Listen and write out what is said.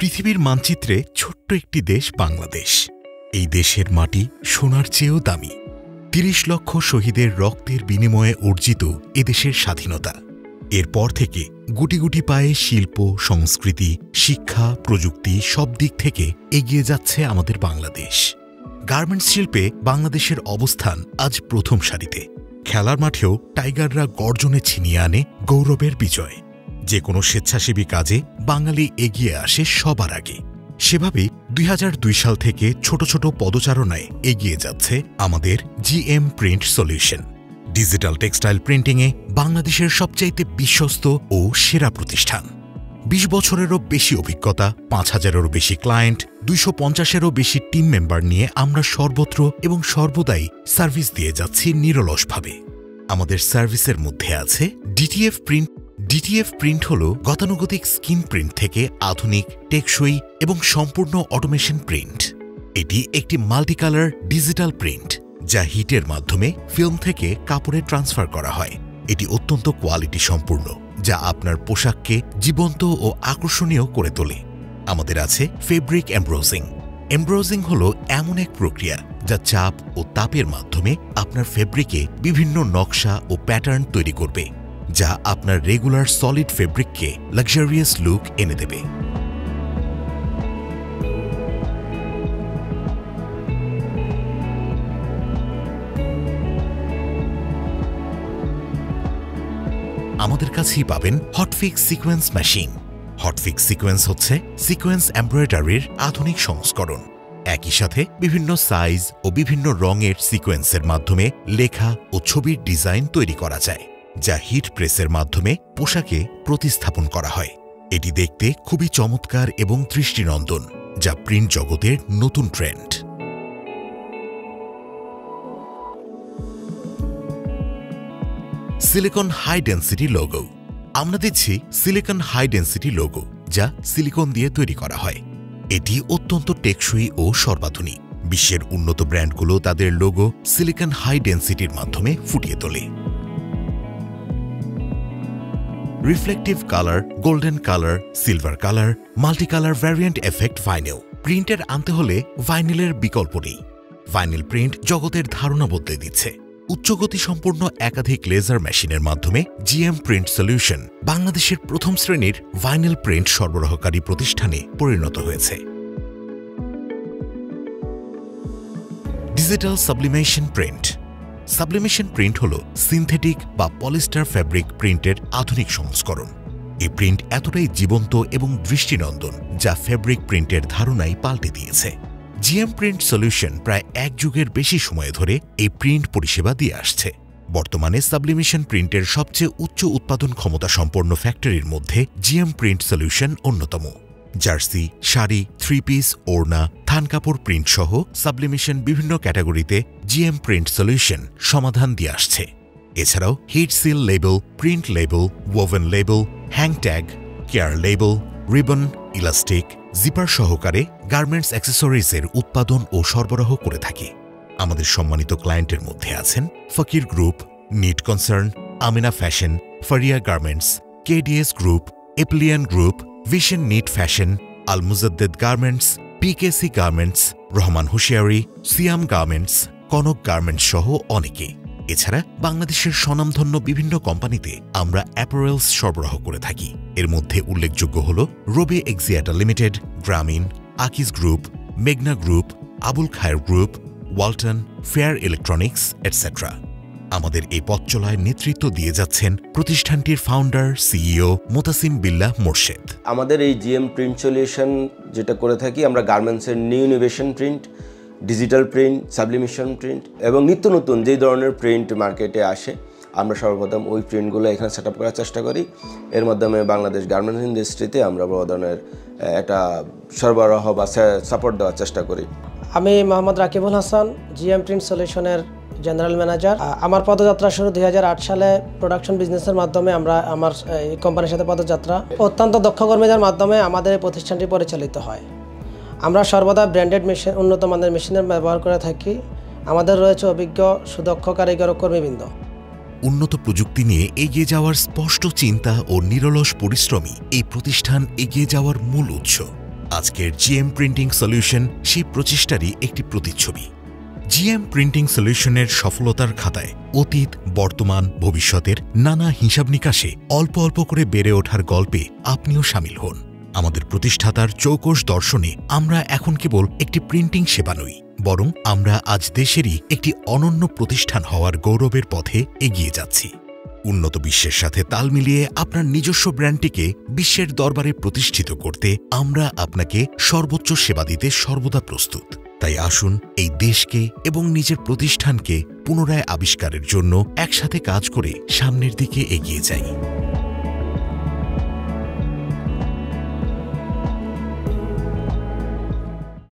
পৃথিবীর মানচিত্রে ছোট্ট একটি দেশ বাংলাদেশ। এই দেশের মাটি সোনার চেয়েও দামি। ৩০ লক্ষ শহীদের রক্তের বিনিময়ে অর্জিত এদেশের স্বাধীনতা। এরপর থেকে গুটি গুটি পায়ে শিল্প, সংস্কৃতি, শিক্ষা, প্রযুক্তি সব দিক থেকে এগিয়ে যাচ্ছে আমাদের বাংলাদেশ। গার্মেন্টস শিল্পে বাংলাদেশের অবস্থান আজ প্রথম সারিতে। খেলার মাঠেও টাইগাররা গর্জনে ছিনিয়ে আনে গৌরবের বিজয়। যে কোনো স্বেচ্ছাসেবী কাজে বাঙালি এগিয়ে আসে সবার আগে। সেভাবেই ২০০২ সাল থেকে ছোট ছোট পদচারণায় এগিয়ে যাচ্ছে আমাদের GM print solution. Digital textile প্রিন্টিংয়ে বাংলাদেশের সবচাইতে বিশ্বস্ত ও সেরা প্রতিষ্ঠান। ২০ বছরেরও বেশি অভিজ্ঞতা, ৫,০০০-এরও বেশি ক্লায়েন্ট, ২৫০-এরও বেশি টিম মেম্বার নিয়ে আমরা সর্বত্র এবং সর্বদাই সার্ভিস দিয়ে যাচ্ছি নিরলসভাবে। আমাদের সার্ভিসের মধ্যে আছে ডিটিএফ প্রিন্ট। ডিটিএফ প্রিন্ট হল গতানুগতিক স্ক্রিন প্রিন্ট থেকে আধুনিক, টেকসই এবং সম্পূর্ণ অটোমেশন প্রিন্ট। এটি একটি মাল্টিকালার ডিজিটাল প্রিন্ট যা হিটের মাধ্যমে ফিল্ম থেকে কাপড়ে ট্রান্সফার করা হয়। এটি অত্যন্ত কোয়ালিটি সম্পূর্ণ, যা আপনার পোশাককে জীবন্ত ও আকর্ষণীয় করে তোলে। আমাদের আছে ফেব্রিক এমব্রোজিং। এমব্রোজিং হল এমন এক প্রক্রিয়া যা চাপ ও তাপের মাধ্যমে আপনার ফেব্রিকে বিভিন্ন নকশা ও প্যাটার্ন তৈরি করবে, যা আপনার রেগুলার সলিড ফেব্রিককে লাক্সারিয়াস লুক এনে দেবে। আমাদের কাছেই পাবেন হটফিক্স সিকোয়েন্স মেশিন। হটফিক্স সিকোয়েন্স হচ্ছে সিকোয়েন্স এমব্রয়ডারির আধুনিক সংস্করণ। একই সাথে বিভিন্ন সাইজ ও বিভিন্ন রঙের সিকোয়েন্সের মাধ্যমে লেখা ও ছবির ডিজাইন তৈরি করা যায়, যা হিট প্রেসের মাধ্যমে পোশাকে প্রতিস্থাপন করা হয়। এটি দেখতে খুবই চমৎকার এবং দৃষ্টিনন্দন, যা প্রিন্ট জগতের নতুন trend. Silicon high density logo. আমরা দিচ্ছি সিলিকন হাই ডেন্সিটি লোগো, যা সিলিকন দিয়ে তৈরি করা হয়। এটি অত্যন্ত টেকসই ও সর্বাধুনিক। বিশ্বের উন্নত ব্র্যান্ডগুলো তাদের লোগো সিলিকন হাই ডেন্সিটির মাধ্যমে ফুটিয়ে তোলে। Reflective colour, golden colour, silver colour, multicolour variant effect vinyl. প্রিন্টের আনতে হলে ভাইনিলের বিকল্প নেই। ভাইনিল প্রিন্ট জগতের ধারণা বদলে দিচ্ছে। উচ্চগতি সম্পূর্ণ একাধিক লেজার মেশিনের মাধ্যমে জিএম প্রিন্ট সলিউশন বাংলাদেশের প্রথম শ্রেণীর ভাইনিল প্রিন্ট সরবরাহকারী প্রতিষ্ঠানে পরিণত হয়েছে। Digital sublimation print. Sublimation print হল সিনথেটিক বা পলিস্টার ফ্যাব্রিক প্রিন্টের আধুনিক সংস্করণ। এই প্রিন্ট এতটাই জীবন্ত এবং দৃষ্টিনন্দন যা ফ্যাব্রিক প্রিন্টের ধারণাই পাল্টে দিয়েছে। জিএম প্রিন্ট সলিউশন প্রায় ১ যুগের বেশি সময় ধরে এই প্রিন্ট পরিষেবা দিয়ে আসছে। বর্তমানে সাবলিমেশন প্রিন্টের সবচেয়ে উচ্চ উৎপাদন ক্ষমতা সম্পন্ন ফ্যাক্টরির মধ্যে জিএম প্রিন্ট সলিউশন অন্যতম। জার্সি, শাড়ি, 3 পিস, ওড়না, থান কাপড় প্রিন্ট সহ সাবলিমেশন বিভিন্ন ক্যাটাগরিতে জিএম প্রিন্ট সলিউশন সমাধান দিয়ে আসছে। এছাড়াও heat seal label, print label, woven label, hang tag, care label, ribbon, elastic, zipper সহকারে গার্মেন্টস অ্যাক্সেসরিজের উৎপাদন ও সরবরাহ করে থাকে। আমাদের সম্মানিত ক্লায়েন্টের মধ্যে আছেন Fakir group, knit concern, Amina fashion, Faria garments, KDS group, Epyllion group, vision knit fashion, Al Mujaddid garments, PKC garments, Rahman hosiery, Siam garments, Konok garments সহ অনেকে। এছাড়া বাংলাদেশের স্বনামধন্য বিভিন্ন কোম্পানিতে আমরা অ্যাপারেলস সরবরাহ করে থাকি। এর মধ্যে উল্লেখযোগ্য হল রবি Axiata limited, Grameen, Akij group, মেঘনা group, Abul Khair group, Walton, fair electronics etcetera. আমাদের এই পথ চলায় নেতৃত্ব দিয়ে যাচ্ছেন প্রতিষ্ঠানটির ফাউন্ডার, সিইও মোতাসিম বিল্লাহ মোর্শেদ। আমাদের এই জিএম প্রিন্ট সলিউশন যেটা করে থাকি, আমরা গার্মেন্টসের new innovation print, digital print, sublimation print এবং নিত্য নতুন যেই ধরনের প্রিন্ট মার্কেটে আসে, আমরা সর্বপ্রথম ওই প্রিন্টগুলো এখানে সেট আপ করার চেষ্টা করি। এর মাধ্যমে বাংলাদেশ গার্মেন্টস ইন্ডাস্ট্রিতে আমরা বড় ধরনের একটা সরবরাহ বা সাপোর্ট দেওয়ার চেষ্টা করি। আমি মোহাম্মদ রাকিবুল হাসান, জিএম প্রিন্ট সলিউশনের জেনারেল ম্যানেজার। আমার পদযাত্রা শুরু ২০০৮ সালে প্রোডাকশন বিজনেসের মাধ্যমে। আমার এই কোম্পানির সাথে পদযাত্রা অত্যন্ত দক্ষ কর্মীদের মাধ্যমে আমাদের এই প্রতিষ্ঠানটি পরিচালিত হয়। আমরা সর্বদা ব্র্যান্ডেড মেশিন, উন্নত মানের মেশিনের ব্যবহার করে থাকি। আমাদের রয়েছে অভিজ্ঞ সুদক্ষ কারিগর ও কর্মীবৃন্দ। উন্নত প্রযুক্তি নিয়ে এগিয়ে যাওয়ার স্পষ্ট চিন্তা ও নিরলস পরিশ্রমই এই প্রতিষ্ঠান এগিয়ে যাওয়ার মূল উৎস। আজকের জিএম প্রিন্টিং সলিউশন সেই প্রচেষ্টারই একটি প্রতিচ্ছবি। জিএম প্রিন্টিং সলিউশনের সফলতার খাতায় অতীত, বর্তমান, ভবিষ্যতের নানা হিসাব নিকাশে অল্প অল্প করে বেড়ে ওঠার গল্পে আপনিও সামিল হন। আমাদের প্রতিষ্ঠাতার চৌকস দর্শনে আমরা এখন কেবল একটি প্রিন্টিং সেবা নই, বরং আমরা আজ দেশেরই একটি অনন্য প্রতিষ্ঠান হওয়ার গৌরবের পথে এগিয়ে যাচ্ছি। উন্নত বিশ্বের সাথে তাল মিলিয়ে আপনার নিজস্ব ব্র্যান্ডটিকে বিশ্বের দরবারে প্রতিষ্ঠিত করতে আমরা আপনাকে সর্বোচ্চ সেবা দিতে সর্বদা প্রস্তুত। তাই আসুন এই দেশকে এবং নিজের প্রতিষ্ঠানকে পুনরায় আবিষ্কারের জন্য একসাথে কাজ করে সামনের দিকে এগিয়ে যাই।